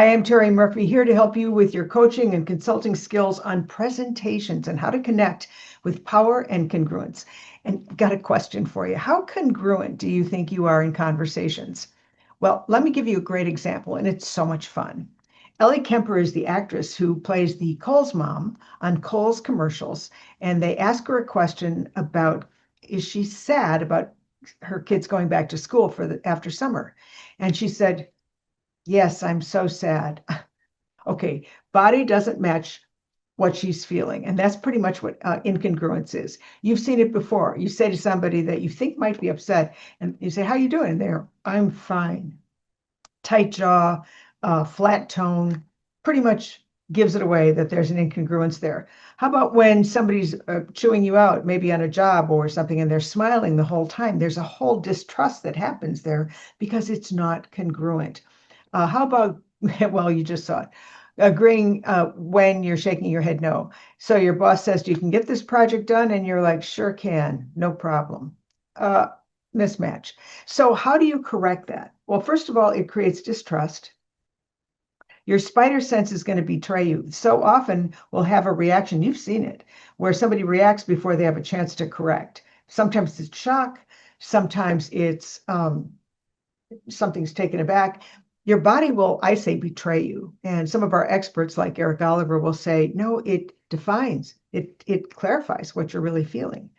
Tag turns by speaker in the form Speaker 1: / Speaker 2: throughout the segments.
Speaker 1: Hi, I'm Terri Murphy, here to help you with your coaching and consulting skills on presentations and how to connect with power and congruence. And got a question for you. How congruent do you think you are in conversations? Well, let me give you a great example, and it's so much fun. Ellie Kemper is the actress who plays the Kohl's mom on Kohl's commercials, and they ask her a question about, is she sad about her kids going back to school after summer? And she said, yes, I'm so sad. Okay, body doesn't match what she's feeling. And that's pretty much what incongruence is. You've seen it before. You say to somebody that you think might be upset, and you say, how you doing? There, I'm fine. Tight jaw, flat tone, pretty much gives it away that there's an incongruence there. How about when somebody's chewing you out, maybe on a job or something, and they're smiling the whole time? There's a whole distrust that happens there because it's not congruent. How about, well, you just saw it, agreeing when you're shaking your head no. So your boss says, you can get this project done, and you're like, sure can, no problem. Mismatch. So how do you correct that? Well, first of all, it creates distrust. Your spider sense is going to betray you. So often we'll have a reaction, you've seen it, where somebody reacts before they have a chance to correct. Sometimes it's shock, sometimes it's something's taken aback. Your body will, I say, betray you. And some of our experts like Eric Oliver will say, no, it defines, it clarifies what you're really feeling.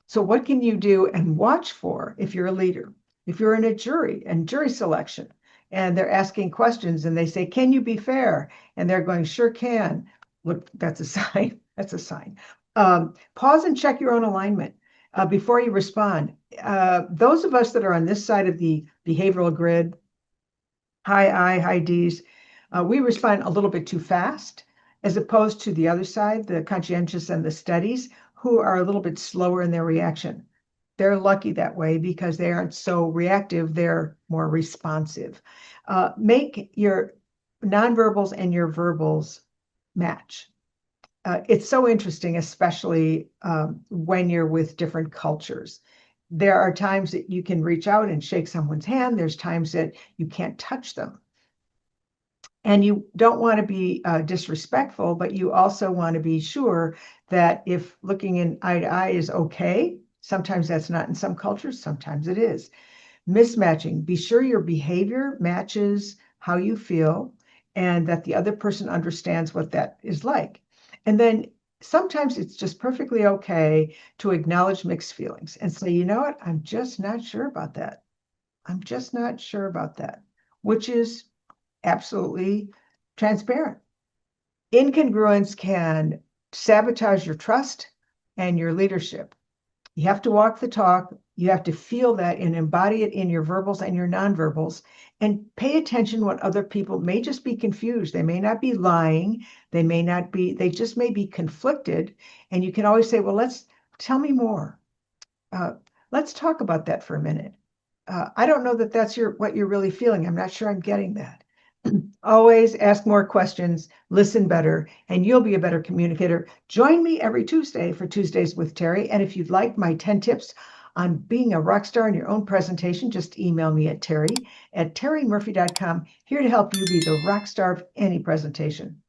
Speaker 1: So what can you do and watch for if you're a leader? If you're in a jury and jury selection, and they're asking questions and they say, can you be fair? And they're going, sure can. Look, that's a sign. That's a sign. Pause and check your own alignment before you respond. Those of us that are on this side of the behavioral grid, high I, high Ds, we respond a little bit too fast, as opposed to the other side, the conscientious and the steadies, who are a little bit slower in their reaction. They're lucky that way because they aren't so reactive, they're more responsive. Make your nonverbals and your verbals match. It's so interesting, especially when you're with different cultures. There are times that you can reach out and shake someone's hand. There's times that you can't touch them. And you don't want to be disrespectful, but you also want to be sure that if looking in eye to eye is okay, sometimes that's not in some cultures, sometimes it is. Mismatching, be sure your behavior matches how you feel and that the other person understands what that is like. And then sometimes it's just perfectly okay to acknowledge mixed feelings and say, you know what, I'm just not sure about that. I'm just not sure about that, which is absolutely transparent. Incongruence can sabotage your trust and your leadership. You have to walk the talk. You have to feel that and embody it in your verbals and your nonverbals, and pay attention when other people may just be confused. They may not be lying. They just may be conflicted. And you can always say, well, tell me more. Let's talk about that for a minute. I don't know that that's what you're really feeling. I'm not sure I'm getting that. Always ask more questions, listen better, and you'll be a better communicator. Join me every Tuesday for Tuesdays with Terri. And if you'd like my 10 tips on being a rock star in your own presentation, just email me at terri@terrimurphy.com, here to help you be the rock star of any presentation.